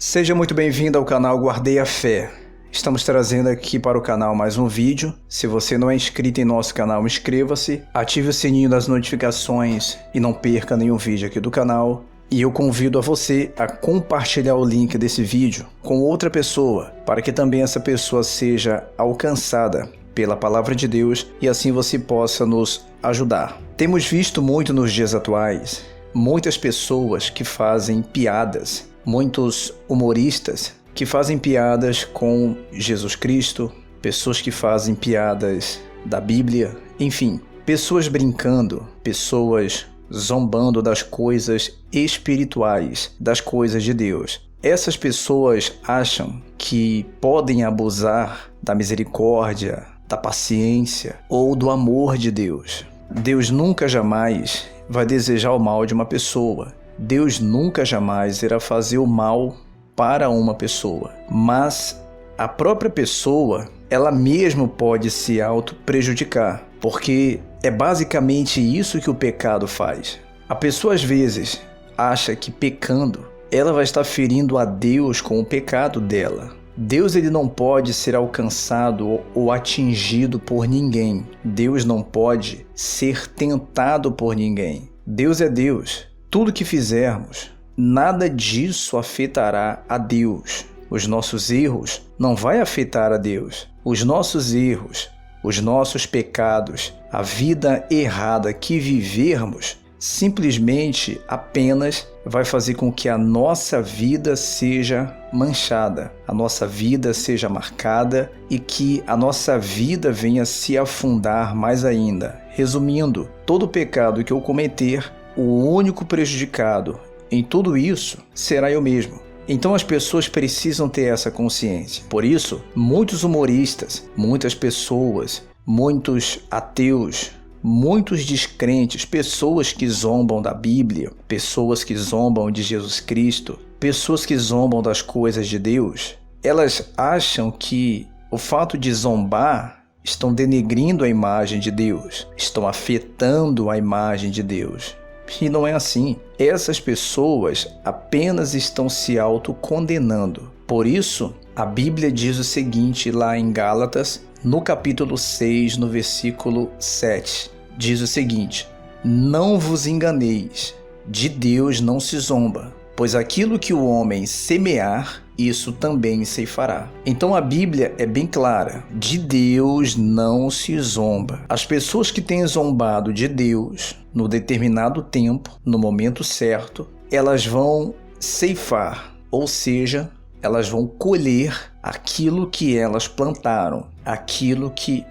Seja muito bem-vindo ao canal Guardei a Fé. Estamos trazendo aqui para o canal mais um vídeo. Se você não é inscrito em nosso canal, inscreva-se, ative o sininho das notificações e não perca nenhum vídeo aqui do canal. E eu convido a você a compartilhar o link desse vídeo com outra pessoa, para que também essa pessoa seja alcançada pela palavra de Deus e assim você possa nos ajudar. Temos visto muito nos dias atuais muitas pessoas que fazem piadas, muitos humoristas que fazem piadas com Jesus Cristo, pessoas que fazem piadas da Bíblia, enfim, pessoas brincando, pessoas zombando das coisas espirituais, das coisas de Deus. Essas pessoas acham que podem abusar da misericórdia, da paciência ou do amor de Deus. Deus nunca jamais vai desejar o mal de uma pessoa. Deus nunca jamais irá fazer o mal para uma pessoa. Mas a própria pessoa, ela mesma pode se auto-prejudicar, porque é basicamente isso que o pecado faz. A pessoa às vezes acha que pecando, ela vai estar ferindo a Deus com o pecado dela. Deus ele não pode ser alcançado ou atingido por ninguém. Deus não pode ser tentado por ninguém. Deus é Deus. Tudo que fizermos, nada disso afetará a Deus. Os nossos erros não vai afetar a Deus. Os nossos erros, os nossos pecados, a vida errada que vivermos, simplesmente apenas vai fazer com que a nossa vida seja manchada, a nossa vida seja marcada e que a nossa vida venha se afundar mais ainda. Resumindo, todo pecado que eu cometer, o único prejudicado em tudo isso será eu mesmo. Então as pessoas precisam ter essa consciência. Por isso, muitos humoristas, muitas pessoas, muitos ateus, muitos descrentes, pessoas que zombam da Bíblia, pessoas que zombam de Jesus Cristo, pessoas que zombam das coisas de Deus, elas acham que o fato de zombar estão denegrindo a imagem de Deus, estão afetando a imagem de Deus. E não é assim. Essas pessoas apenas estão se autocondenando. Por isso, a Bíblia diz o seguinte lá em Gálatas, no capítulo 6, no versículo 7. Diz o seguinte: não vos enganeis, de Deus não se zomba, pois aquilo que o homem semear, isso também ceifará. Então a Bíblia é bem clara, de Deus não se zomba. As pessoas que têm zombado de Deus, no determinado tempo, no momento certo, elas vão ceifar, ou seja, elas vão colher aquilo que elas plantaram,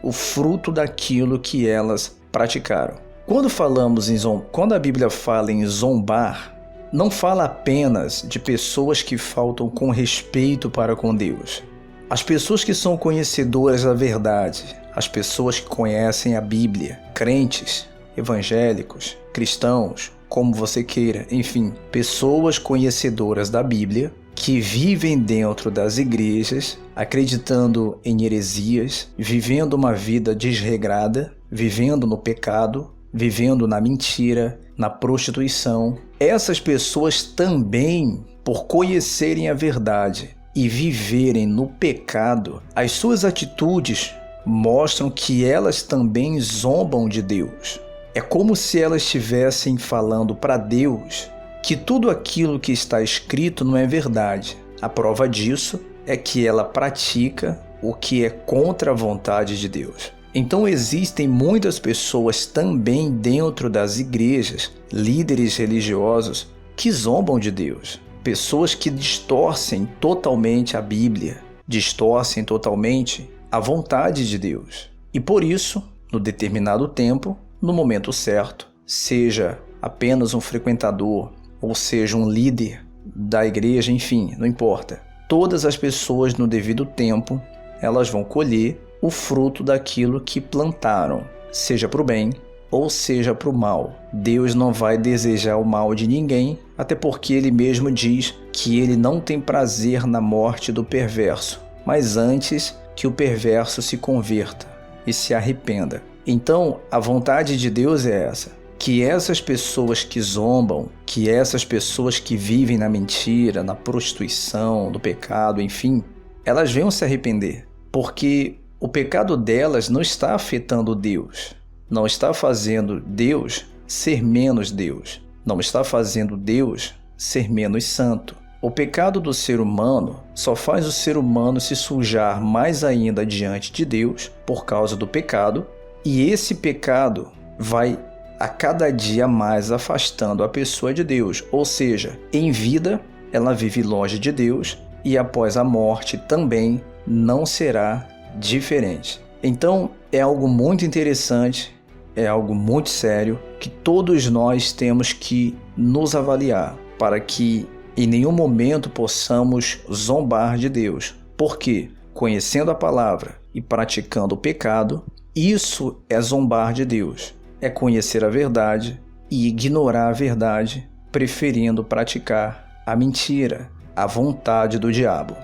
o fruto daquilo que elas praticaram. Quando a Bíblia fala em zombar, não fala apenas de pessoas que faltam com respeito para com Deus. As pessoas que são conhecedoras da verdade, as pessoas que conhecem a Bíblia, crentes, evangélicos, cristãos, como você queira, enfim, pessoas conhecedoras da Bíblia, que vivem dentro das igrejas, acreditando em heresias, vivendo uma vida desregrada, vivendo no pecado, vivendo na mentira, na prostituição. Essas pessoas também, por conhecerem a verdade e viverem no pecado, as suas atitudes mostram que elas também zombam de Deus. É como se elas estivessem falando para Deus que tudo aquilo que está escrito não é verdade. A prova disso é que ela pratica o que é contra a vontade de Deus. Então existem muitas pessoas também dentro das igrejas, líderes religiosos, que zombam de Deus. Pessoas que distorcem totalmente a Bíblia, distorcem totalmente a vontade de Deus. E por isso, no determinado tempo, no momento certo, seja apenas um frequentador, ou seja um líder da igreja, enfim, não importa. Todas as pessoas no devido tempo, elas vão colher o fruto daquilo que plantaram, seja para o bem ou seja para o mal. Deus não vai desejar o mal de ninguém, até porque Ele mesmo diz que Ele não tem prazer na morte do perverso, mas antes que o perverso se converta e se arrependa. Então, a vontade de Deus é essa. que essas pessoas que zombam, que essas pessoas que vivem na mentira, na prostituição, no pecado, enfim, elas venham se arrepender, porque o pecado delas não está afetando Deus, não está fazendo Deus ser menos Deus, não está fazendo Deus ser menos santo. O pecado do ser humano só faz o ser humano se sujar mais ainda diante de Deus por causa do pecado, e esse pecado vai a cada dia mais afastando a pessoa de Deus, ou seja, em vida ela vive longe de Deus e após a morte também não será diferente. Então é algo muito interessante, é algo muito sério que todos nós temos que nos avaliar para que em nenhum momento possamos zombar de Deus. Porque conhecendo a palavra e praticando o pecado, isso é zombar de Deus. É conhecer a verdade e ignorar a verdade, preferindo praticar a mentira, a vontade do diabo.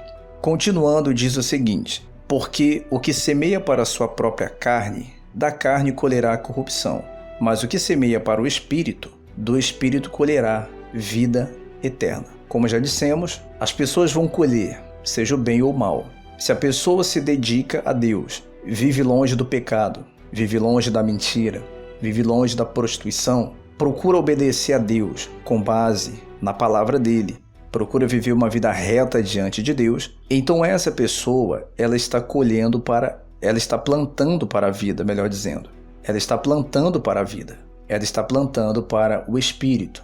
Continuando, diz o seguinte: porque o que semeia para a sua própria carne, da carne colherá corrupção, mas o que semeia para o Espírito, do Espírito colherá vida eterna. Como já dissemos, as pessoas vão colher, seja o bem ou o mal. Se a pessoa se dedica a Deus, vive longe do pecado, vive longe da mentira, vive longe da prostituição, procura obedecer a Deus com base na palavra dele, procura viver uma vida reta diante de Deus, então essa pessoa, ela está plantando para a vida, melhor dizendo. Ela está plantando para a vida. Ela está plantando para o Espírito.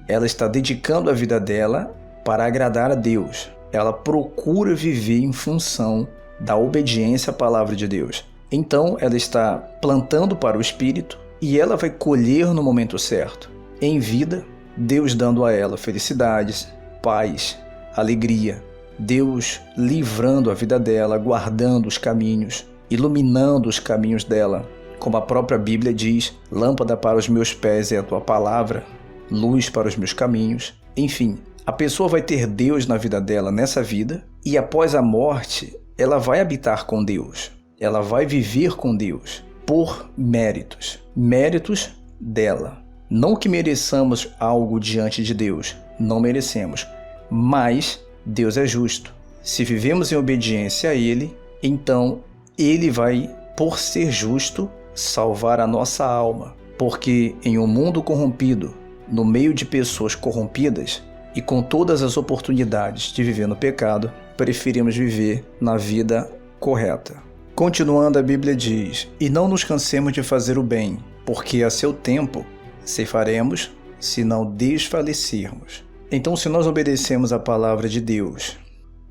Ela está dedicando a vida dela para agradar a Deus. Ela procura viver em função da obediência à palavra de Deus. Então, ela está plantando para o Espírito e ela vai colher no momento certo. Em vida, Deus dando a ela felicidades, paz, alegria. Deus livrando a vida dela, guardando os caminhos, iluminando os caminhos dela. Como a própria Bíblia diz, lâmpada para os meus pés é a tua palavra, luz para os meus caminhos. Enfim, a pessoa vai ter Deus na vida dela nessa vida e após a morte, ela vai habitar com Deus. Ela vai viver com Deus por méritos. Méritos dela. Não que mereçamos algo diante de Deus. Não merecemos. Mas Deus é justo. Se vivemos em obediência a Ele, então Ele vai, por ser justo, salvar a nossa alma. Porque em um mundo corrompido, no meio de pessoas corrompidas e com todas as oportunidades de viver no pecado, preferimos viver na vida correta. Continuando, a Bíblia diz: e não nos cansemos de fazer o bem, porque a seu tempo ceifaremos, se não desfalecermos. Então, se nós obedecemos a palavra de Deus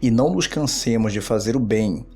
e não nos cansemos de fazer o bem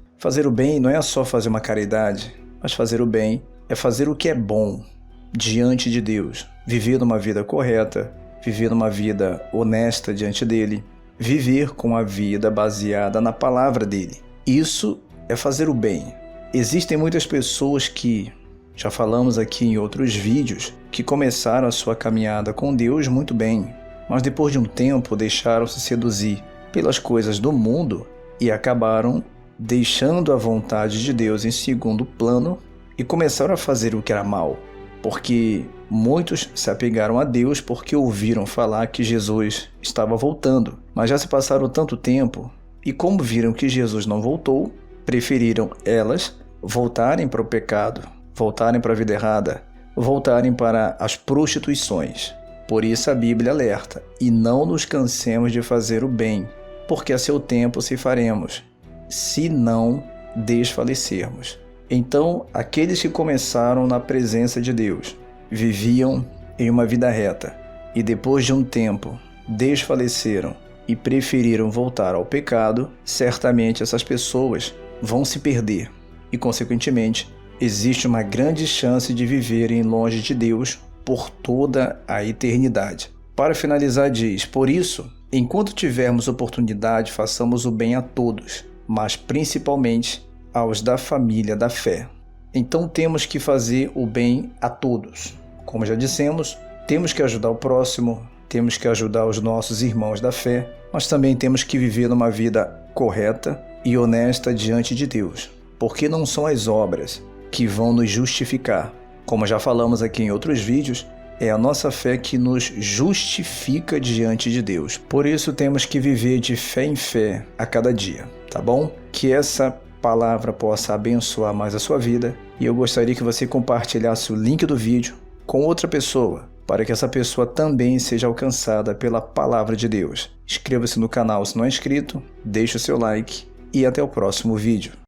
não é só fazer uma caridade, mas fazer o bem é fazer o que é bom diante de Deus, viver uma vida correta, viver uma vida honesta diante dele, viver com a vida baseada na palavra dele. Isso é fazer o bem. Existem muitas pessoas que, já falamos aqui em outros vídeos, que começaram a sua caminhada com Deus muito bem, mas depois de um tempo deixaram-se seduzir pelas coisas do mundo e acabaram deixando a vontade de Deus em segundo plano e começaram a fazer o que era mal, porque muitos se apegaram a Deus porque ouviram falar que Jesus estava voltando, mas já se passaram tanto tempo e como viram que Jesus não voltou, preferiram elas voltarem para o pecado, voltarem para a vida errada, voltarem para as prostituições. Por isso a Bíblia alerta: e não nos cansemos de fazer o bem, porque a seu tempo ceifaremos, se não desfalecermos. Então, aqueles que começaram na presença de Deus, viviam em uma vida reta, e depois de um tempo desfaleceram e preferiram voltar ao pecado, certamente essas pessoas vão se perder e, consequentemente, existe uma grande chance de viverem longe de Deus por toda a eternidade. Para finalizar, diz: por isso, enquanto tivermos oportunidade, façamos o bem a todos, mas principalmente aos da família da fé. Então temos que fazer o bem a todos. Como já dissemos, temos que ajudar o próximo, temos que ajudar os nossos irmãos da fé, mas também temos que viver uma vida correta e honesta diante de Deus, porque não são as obras que vão nos justificar. Como já falamos aqui em outros vídeos, É a nossa fé que nos justifica diante de Deus. Por isso temos que viver de fé em fé a cada dia, tá bom? Que essa palavra possa abençoar mais a sua vida e eu gostaria que você compartilhasse o link do vídeo com outra pessoa, para que essa pessoa também seja alcançada pela palavra de Deus. Inscreva-se no canal se não é inscrito, deixe o seu like e até o próximo vídeo.